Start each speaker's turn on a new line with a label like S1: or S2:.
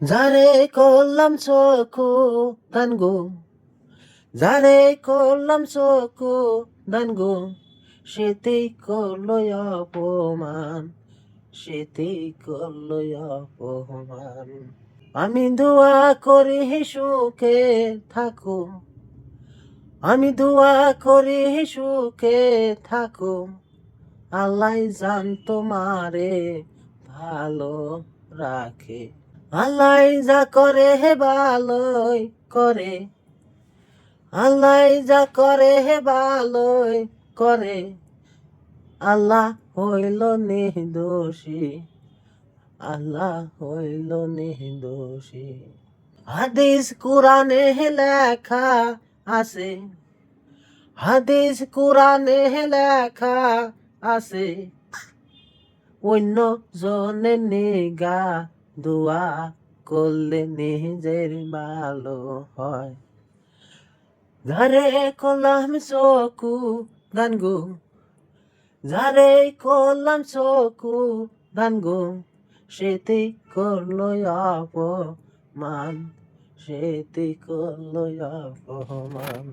S1: যারে করলাম চকু দান গো, যারে করলাম চকু দান গো, সেতেই করলো অপমান, সেতেই করলো অপমান। আমি দোয়া করি সুখে থাকো, আমি দোয়া করি সুখে থাকো, আল্লাহ জান তোমারে ভালো রাখে। আল্লাহ যা করে হে ভালোই করে, আল্লাহ যা করে হে ভালোই করে, আল্লাহ হইল নির্দোষী, আল্লাহ হইল নির্দোষী। হাদিস কুরানে লেখা আছে, হাদিস কুরানে লেখা আছে, অন্য জনের নিগা দোয়া করলে নিজের ভালো হয়। যারে করলাম চকু দান গো, যারে করলাম চকু দান গো, সেতেই করলো অপমান, সেতেই করলো অপমান।